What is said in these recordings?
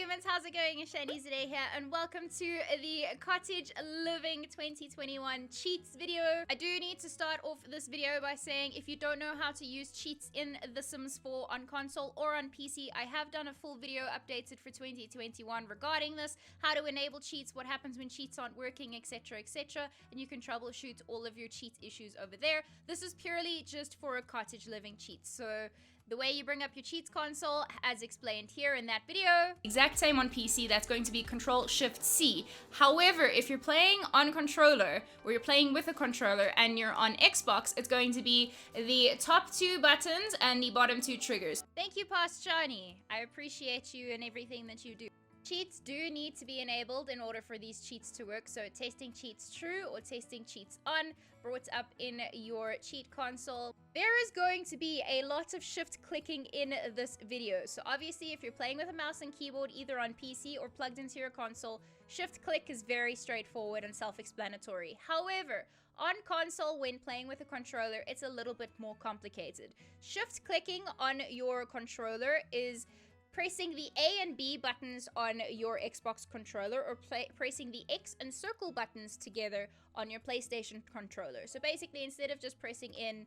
humans, how's it going? It's Shanice today here, and welcome to the Cottage Living 2021 cheats video. I do need to start off this video by saying if you don't know how to use cheats in The Sims 4 on console or on PC, I have done a full video updated for 2021 regarding this, how to enable cheats, what happens when cheats aren't working, etc, etc, and you can troubleshoot all of your cheat issues over there. This is purely just for a Cottage Living cheats, so the way you bring up your cheats console, as explained here in that video, exact same on PC, that's going to be Control-Shift-C. However, if you're playing on controller, or you're playing with a controller, and you're on Xbox, it's going to be the top two buttons and the bottom two triggers. Thank you, Past Johnny. I appreciate you and everything that you do. Cheats do need to be enabled in order for these cheats to work, so testing cheats true or testing cheats on brought up in your cheat console. There is going to be a lot of shift clicking in this video, so obviously if you're playing with a mouse and keyboard either on PC or plugged into your console, shift click is very straightforward and self-explanatory. However, on console, when playing with a controller, it's a little bit more complicated. Shift clicking on your controller is pressing the A and B buttons on your Xbox controller, or pressing the X and circle buttons together on your PlayStation controller. So basically, instead of just pressing in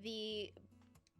the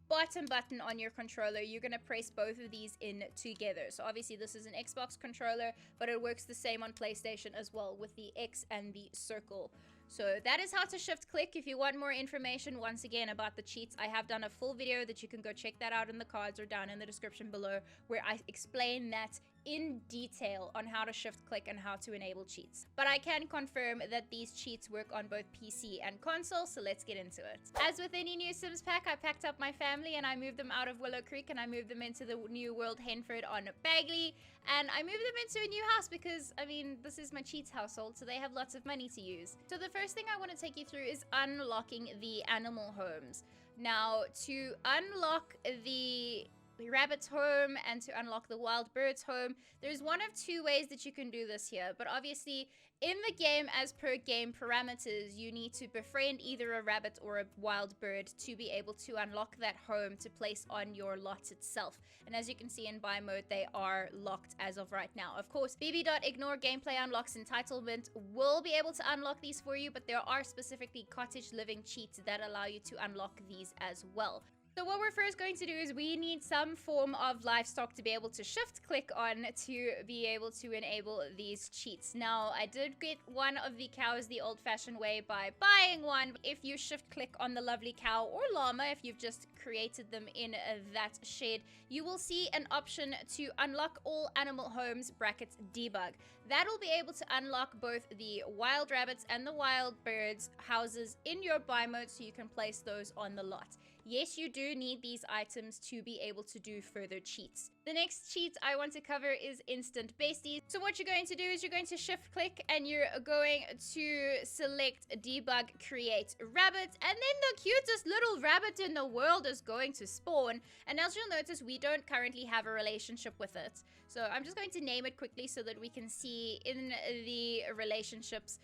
bottom button on your controller, you're going to press both of these in together. So obviously this is an Xbox controller, but it works the same on PlayStation as well with the X and the circle. So that is how to shift click. If you want more information once again about the cheats, I have done a full video that you can go check that out in the cards or down in the description below, where I explain that in detail on how to shift click and how to enable cheats. But I can confirm that these cheats work on both PC and console, so let's get into it. As with any new Sims pack, I packed up my family and I moved them out of Willow Creek and I moved them into the New World Henford on Bagley, and I moved them into a new house because, I mean, this is my cheats household, so they have lots of money to use. So the first thing I want to take you through is unlocking the animal homes. Now, to unlock the rabbit's home and to unlock the wild bird's home, there's one of two ways that you can do this here, but obviously in the game, as per game parameters, you need to befriend either a rabbit or a wild bird to be able to unlock that home to place on your lot itself. And as you can see in buy mode, they are locked as of right now. Of course, bb.ignore gameplay unlocks entitlement will be able to unlock these for you, but there are specifically Cottage Living cheats that allow you to unlock these as well. So what we're first going to do is we need some form of livestock to be able to shift click on to be able to enable these cheats. Now, I did get one of the cows the old-fashioned way by buying one. If you shift click on the lovely cow or llama, if you've just created them in that shed, you will see an option to unlock all animal homes brackets debug. That'll be able to unlock both the wild rabbits and the wild birds houses in your buy mode, so you can place those on the lot. Yes, you do need these items to be able to do further cheats. The next cheat I want to cover is instant besties. So what you're going to do is you're going to shift click and you're going to select debug create rabbit, and then the cutest little rabbit in the world is going to spawn. And as you'll notice, we don't currently have a relationship with it. So I'm just going to name it quickly so that we can see in the relationships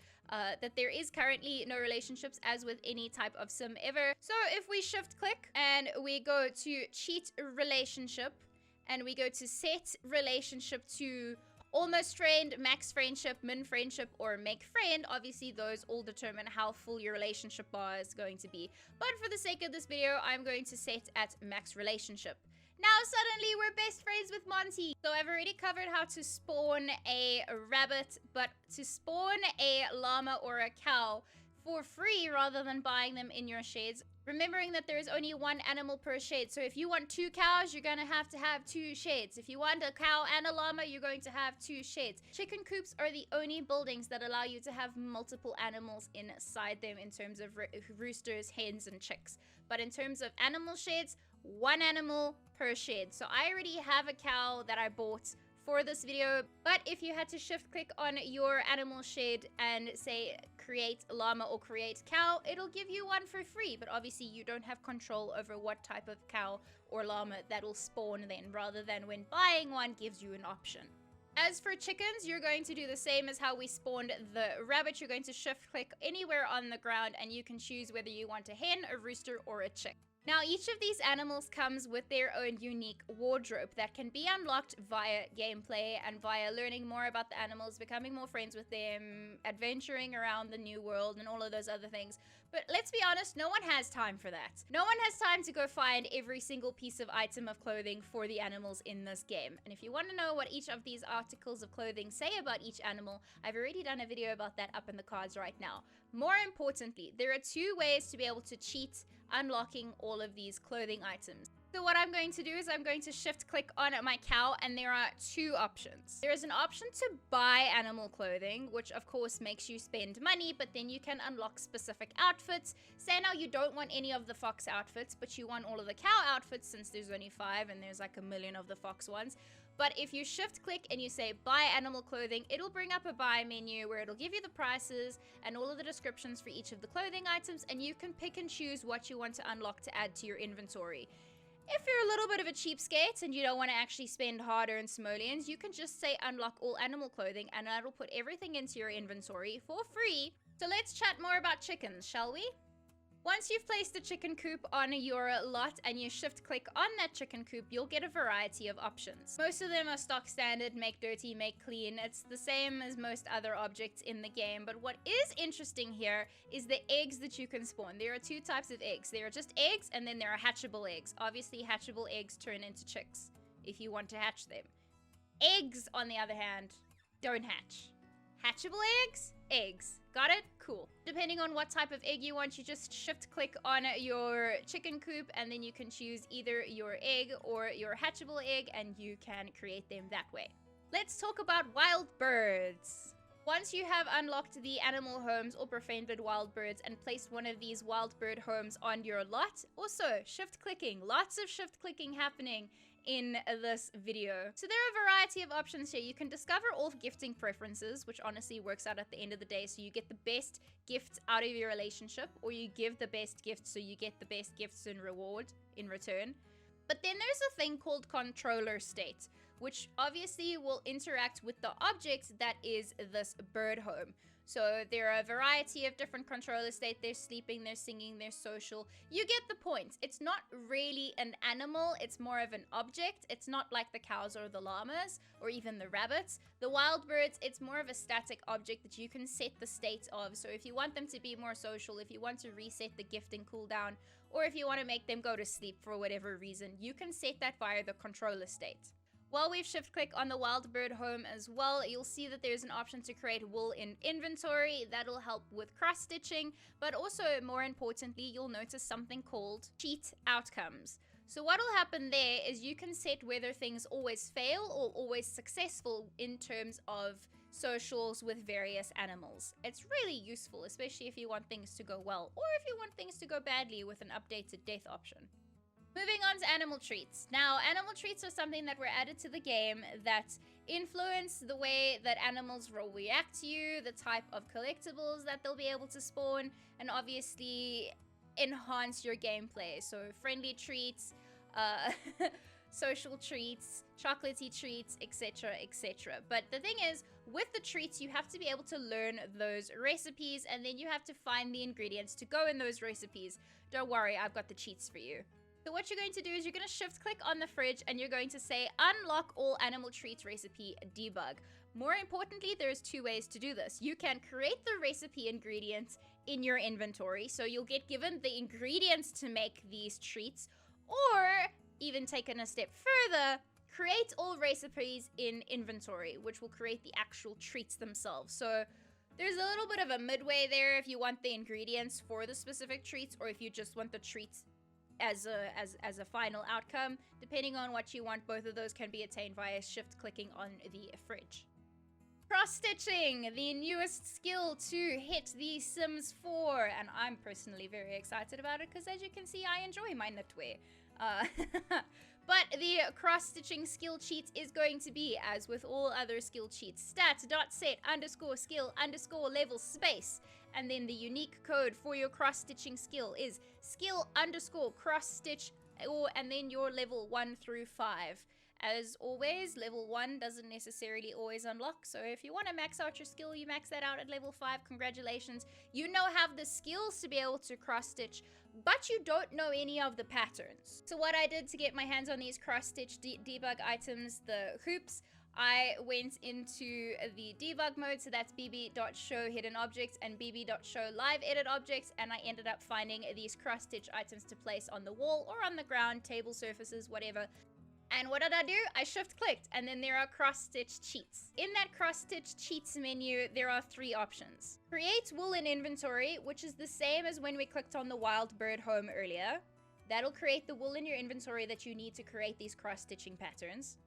that there is currently no relationships as with any type of sim ever. So if we shift click and we go to cheat relationship and we go to set relationship to almost friend, max friendship, min friendship, or make friend, obviously those all determine how full your relationship bar is going to be. But for the sake of this video, I'm going to set at max relationship. Now suddenly we're best friends with Monty. So I've already covered how to spawn a rabbit, but to spawn a llama or a cow for free rather than buying them in your sheds, remembering that there is only one animal per shed. So if you want 2 cows, you're going to have 2 sheds. If you want a cow and a llama, you're going to have 2 sheds. Chicken coops are the only buildings that allow you to have multiple animals inside them in terms of roosters, hens, and chicks. But in terms of animal sheds, 1 animal per shed. So I already have a cow that I bought for this video, but if you had to shift click on your animal shed and say create llama or create cow, it'll give you one for free, but obviously you don't have control over what type of cow or llama that'll spawn then, rather than when buying one gives you an option. As for chickens, you're going to do the same as how we spawned the rabbit. You're going to shift click anywhere on the ground and you can choose whether you want a hen, a rooster, or a chick. Now, each of these animals comes with their own unique wardrobe that can be unlocked via gameplay and via learning more about the animals, becoming more friends with them, adventuring around the new world, and all of those other things. But let's be honest, no one has time for that. No one has time to go find every single piece of item of clothing for the animals in this game. And if you want to know what each of these articles of clothing say about each animal, I've already done a video about that up in the cards right now. More importantly, there are 2 ways to be able to cheat unlocking all of these clothing items. So what I'm going to do is I'm going to shift click on my cow, and there are 2 options. There is an option to buy animal clothing, which of course makes you spend money, but then you can unlock specific outfits. Say now you don't want any of the fox outfits, but you want all of the cow outfits since there's only 5 and there's like a million of the fox ones. But if you shift click and you say buy animal clothing, it'll bring up a buy menu where it'll give you the prices and all of the descriptions for each of the clothing items, and you can pick and choose what you want to unlock to add to your inventory. If you're a little bit of a cheapskate and you don't want to actually spend hard-earned simoleons, you can just say unlock all animal clothing and that'll put everything into your inventory for free. So let's chat more about chickens, shall we? Once you've placed the chicken coop on your lot and you shift click on that chicken coop, you'll get a variety of options. Most of them are stock standard, make dirty, make clean. It's the same as most other objects in the game, but what is interesting here is the eggs that you can spawn. There are 2 types of eggs. There are just eggs, and then there are hatchable eggs. Obviously, hatchable eggs turn into chicks if you want to hatch them. Eggs, on the other hand, don't hatch. Hatchable eggs? Eggs. Got it? Cool. Depending on what type of egg you want, you just shift click on your chicken coop and then you can choose either your egg or your hatchable egg and you can create them that way. Let's talk about wild birds. Once you have unlocked the animal homes or befriended wild birds and placed one of these wild bird homes on your lot, also shift clicking, lots of shift clicking happening in this video. So there are a variety of options here. You can discover all gifting preferences, which honestly works out at the end of the day. So you get the best gifts out of your relationship, or you give the best gifts so you get the best gifts in return. But then there's a thing called controller state, which obviously will interact with the object that is this bird home. So there are a variety of different controller states. They're sleeping, they're singing, they're social. You get the point. It's not really an animal, it's more of an object. It's not like the cows or the llamas or even the rabbits. The wild birds, it's more of a static object that you can set the state of. So if you want them to be more social, if you want to reset the gifting cooldown, or if you want to make them go to sleep for whatever reason, you can set that via the controller state. While we've shift click on the wild bird home as well, you'll see that there's an option to create wool in inventory. That'll help with cross stitching, but also more importantly, you'll notice something called cheat outcomes. So what'll happen there is you can set whether things always fail or always successful in terms of socials with various animals. It's really useful, especially if you want things to go well or if you want things to go badly with an updated death option. Moving on to animal treats. Now, animal treats are something that were added to the game that influence the way that animals will react to you, the type of collectibles that they'll be able to spawn, and obviously enhance your gameplay. So friendly treats, social treats, chocolatey treats, etc, etc. But the thing is, with the treats, you have to be able to learn those recipes, and then you have to find the ingredients to go in those recipes. Don't worry, I've got the cheats for you. So what you're going to do is you're going to shift click on the fridge and you're going to say unlock all animal treats recipe debug. More importantly, there's 2 ways to do this. You can create the recipe ingredients in your inventory, so you'll get given the ingredients to make these treats, or even taken a step further, create all recipes in inventory, which will create the actual treats themselves. So there's a little bit of a midway there if you want the ingredients for the specific treats or if you just want the treats as a final outcome. Depending on what you want, both of those can be attained via shift clicking on the fridge. Cross-stitching, the newest skill to hit the Sims 4, and I'm personally very excited about it because as you can see, I enjoy my knitwear. But the cross-stitching skill cheat is going to be, as with all other skill cheats, stat.set_skill_level space. And then the unique code for your cross-stitching skill is skill_cross-stitch, and then your level 1 through 5. As always, level 1 doesn't necessarily always unlock, so if you want to max out your skill, you max that out at level 5, congratulations. You now have the skills to be able to cross-stitch, but you don't know any of the patterns. So what I did to get my hands on these cross-stitch debug items, the hoops, I went into the debug mode, so that's bb.show hidden objects and bb.show live edit objects, and I ended up finding these cross-stitch items to place on the wall or on the ground, table surfaces, whatever. And what did I do? I shift-clicked, and then there are cross-stitch cheats. In that cross-stitch cheats menu, there are 3 options. Create wool in inventory, which is the same as when we clicked on the wild bird home earlier. That'll create the wool in your inventory that you need to create these cross-stitching patterns.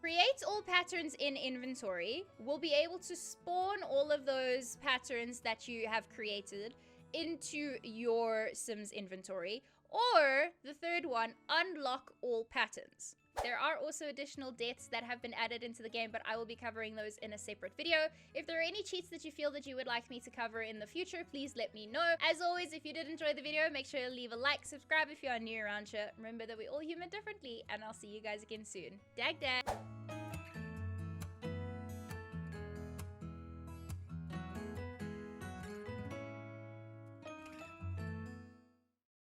Create all patterns in inventory. We'll be able to spawn all of those patterns that you have created into your Sims inventory. Or, the third one, unlock all patterns. There are also additional deaths that have been added into the game, but I will be covering those in a separate video. If there are any cheats that you feel that you would like me to cover in the future, please let me know. As always, if you did enjoy the video, make sure to leave a like, subscribe if you are new around here. Remember that we all human differently, and I'll see you guys again soon. Dag dag!